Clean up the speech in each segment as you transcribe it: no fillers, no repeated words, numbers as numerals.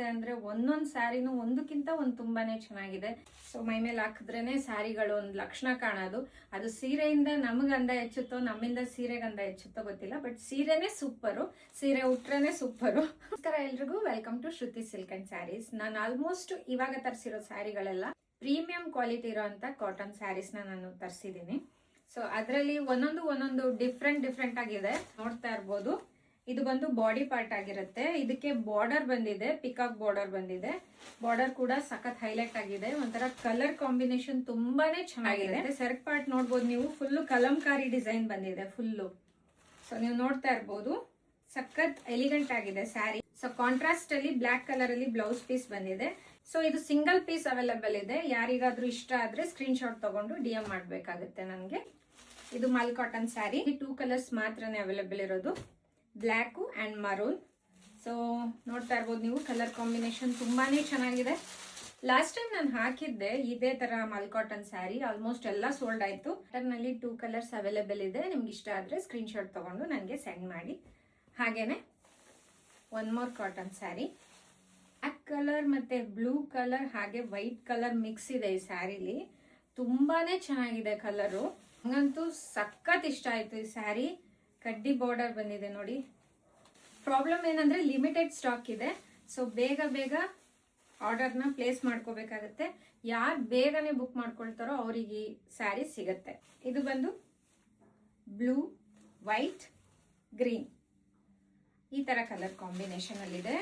ಚೆನ್ನಾಗಿದೆ ಅಂದ್ರೆ ಒಂದೊಂದು ಸ್ಯಾರಿನೂ ಒಂದಕ್ಕಿಂತ ಒಂದು ತುಂಬಾನೇ ಚೆನ್ನಾಗಿದೆ. ಸೊ ಮೈ ಮೇಲೆ ಹಾಕಿದ್ರೇನೆ ಸ್ಯಾರಿಗಳು ಒಂದು ಲಕ್ಷಣ ಕಾಣೋದು. ಅದು ಸೀರೆಯಿಂದ ನಮಗ್ ಗಂಧ ಹೆಚ್ಚುತ್ತೋ ನಮ್ಮಿಂದ ಸೀರೆ ಗಂಧ ಹೆಚ್ಚುತ್ತೋ ಗೊತ್ತಿಲ್ಲ, ಬಟ್ ಸೀರೆನೇ ಸೂಪರು, ಸೀರೆ ಉಟ್ರೇನೆ ಸೂಪರು. ನಮಸ್ಕಾರ ಎಲ್ರಿಗೂ, welcome to Shruti silk and saris. ನಾನು ಆಲ್ಮೋಸ್ಟ್ ಇವಾಗ ತರಿಸಿರೋ ಸ್ಯಾರಿಗಳೆಲ್ಲ ಪ್ರೀಮಿಯಂ ಕ್ವಾಲಿಟಿ ಇರೋಂಥ ಕಾಟನ್ ಸ್ಯಾರೀಸ್ನ ನಾನು ತರಿಸಿದ್ದೀನಿ. ಸೊ ಅದರಲ್ಲಿ ಒಂದೊಂದು ಡಿಫ್ರೆಂಟ್ ಆಗಿದೆ, ನೋಡ್ತಾ ಇರ್ಬೋದು. ಇದು ಬಂದು ಬಾಡಿ ಪಾರ್ಟ್ ಆಗಿರುತ್ತೆ. ಇದಕ್ಕೆ ಬಾರ್ಡರ್ ಬಂದಿದೆ, ಪಿಕಾಕ್ ಬಾರ್ಡರ್ ಬಂದಿದೆ. ಬಾರ್ಡರ್ ಕೂಡ ಸಖತ್ ಹೈಲೈಟ್ ಆಗಿದೆ. ಒಂಥರ ಕಲರ್ ಕಾಂಬಿನೇಷನ್ ತುಂಬಾನೇ ಚೆನ್ನಾಗಿದೆ. ಸೆರಕ್ ಪಾರ್ಟ್ ನೋಡ್ಬೋದು ನೀವು, ಫುಲ್ಲು ಕಲಂಕಾರಿ ಡಿಸೈನ್ ಬಂದಿದೆ ಫುಲ್ಲು. ಸೊ ನೀವು ನೋಡ್ತಾ ಇರ್ಬೋದು, ಸಖತ್ ಎಲಿಗೆಂಟ್ ಆಗಿದೆ ಸ್ಯಾರಿ. ಸೊ ಕಾಂಟ್ರಾಸ್ಟ್ ಅಲ್ಲಿ ಬ್ಲಾಕ್ ಕಲರ್ ಅಲ್ಲಿ ಬ್ಲೌಸ್ ಪೀಸ್ ಬಂದಿದೆ. ಸೊ ಇದು ಸಿಂಗಲ್ ಪೀಸ್ ಅವೈಲೇಬಲ್ ಇದೆ. ಯಾರಿಗಾದ್ರೂ ಇಷ್ಟ ಆದ್ರೆ ಸ್ಕ್ರೀನ್ ಶಾಟ್ ತಗೊಂಡು DM ಮಾಡ್ಬೇಕಾಗುತ್ತೆ ನನಗೆ. ಇದು ಮಲ್ ಕಾಟನ್ ಸ್ಯಾರಿ. 2 ಕಲರ್ಸ್ ಮಾತ್ರನೇ ಅವೈಲೇಬಲ್ ಇರೋದು, ಬ್ಲ್ಯಾಕ್ ಅಂಡ್ ಮರೂನ್. ಸೊ ನೋಡ್ತಾ ಇರ್ಬೋದು ನೀವು, ಕಲರ್ ಕಾಂಬಿನೇಷನ್ ತುಂಬಾನೇ ಚೆನ್ನಾಗಿದೆ. ಲಾಸ್ಟ್ ಟೈಮ್ ನಾನು ಹಾಕಿದ್ದೆ ಇದೇ ತರ ಮಲ್ ಕಾಟನ್ ಸ್ಯಾರಿ, ಆಲ್ಮೋಸ್ಟ್ ಎಲ್ಲ ಸೋಲ್ಡ್ ಆಯ್ತು. ನಲ್ಲಿ 2 ಕಲರ್ಸ್ ಅವೈಲೇಬಲ್ ಇದೆ. ನಿಮ್ಗೆ ಇಷ್ಟ ಆದ್ರೆ ಸ್ಕ್ರೀನ್ ಶಾಟ್ ತಗೊಂಡು ನನಗೆ ಸೆಂಡ್ ಮಾಡಿ. ಹಾಗೇನೆ one more cotton sari, black colour ಮತ್ತೆ ಬ್ಲೂ ಕಲರ್ ಹಾಗೆ ವೈಟ್ ಕಲರ್ ಮಿಕ್ಸ್ ಇದೆ ಈ ಸ್ಯಾರಿಲಿ. ತುಂಬಾನೇ ಚೆನ್ನಾಗಿದೆ ಕಲರು, ನಂಗಂತೂ ಸಖತ್ ಇಷ್ಟ ಆಯ್ತು ಈ ಸ್ಯಾರಿ. ಕಡ್ಡಿ ಬಾರ್ಡರ್ ಬಂದಿದೆ ನೋಡಿ. ಪ್ರಾಬ್ಲಮ್ ಏನಂದ್ರೆ ಲಿಮಿಟೆಡ್ ಸ್ಟಾಕ್ ಇದೆ. ಸೊ ಬೇಗ ಆರ್ಡರ್ನ ಪ್ಲೇಸ್ ಮಾಡ್ಕೋಬೇಕಾಗತ್ತೆ. ಯಾರು ಬೇಗನೆ ಬುಕ್ ಮಾಡ್ಕೊಳ್ತಾರೋ ಅವರಿಗೆ ಈ ಸ್ಯಾರಿ ಸಿಗತ್ತೆ. ಇದು ಬಂದು ಬ್ಲೂ, ವೈಟ್, ಗ್ರೀನ್ ಈ ತರ ಕಲರ್ ಕಾಂಬಿನೇಷನ್ ಅಲ್ಲಿದೆ.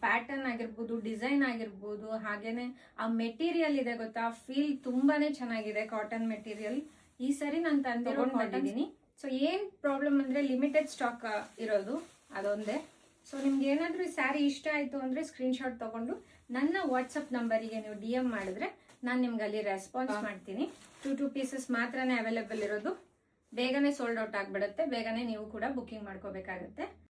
ಪ್ಯಾಟರ್ನ್ ಆಗಿರ್ಬೋದು, ಡಿಸೈನ್ ಆಗಿರ್ಬೋದು, ಹಾಗೇನೆ ಆ ಮೆಟೀರಿಯಲ್ ಇದೆ ಗೊತ್ತಾ, ಫೀಲ್ ತುಂಬಾನೇ ಚೆನ್ನಾಗಿದೆ. ಕಾಟನ್ ಮೆಟೀರಿಯಲ್ ಈ ಸರಿ ನಾನು ತಗೊಂಡು ಬಂದಿದ್ದೀನಿ. ಸೊ ಏನ್ ಪ್ರಾಬ್ಲಮ್ ಅಂದ್ರೆ ಲಿಮಿಟೆಡ್ ಸ್ಟಾಕ್ ಇರೋದು ಅದೊಂದೇ. ಸೊ ನಿಮ್ಗೆ ಏನಾದ್ರೂ ಈ ಸ್ಯಾರಿ ಇಷ್ಟ ಆಯ್ತು ಅಂದ್ರೆ ಸ್ಕ್ರೀನ್ ಶಾಟ್ ತಗೊಂಡು ನನ್ನ ವಾಟ್ಸಪ್ ನಂಬರಿಗೆ ನೀವು DM ಮಾಡಿದ್ರೆ ನಾನು ನಿಮ್ಗೆ ಅಲ್ಲಿ ರೆಸ್ಪಾನ್ಸ್ ಮಾಡ್ತೀನಿ. 2 ಪೀಸಸ್ ಮಾತ್ರನೇ ಅವೈಲೇಬಲ್ ಇರೋದು. ಬೇಗನೆ ಸೋಲ್ಡ್ ಔಟ್ ಆಗ್ಬಿಡುತ್ತೆ. ಬೇಗನೆ ನೀವು ಕೂಡ ಬುಕಿಂಗ್ ಮಾಡ್ಕೋಬೇಕಾಗುತ್ತೆ.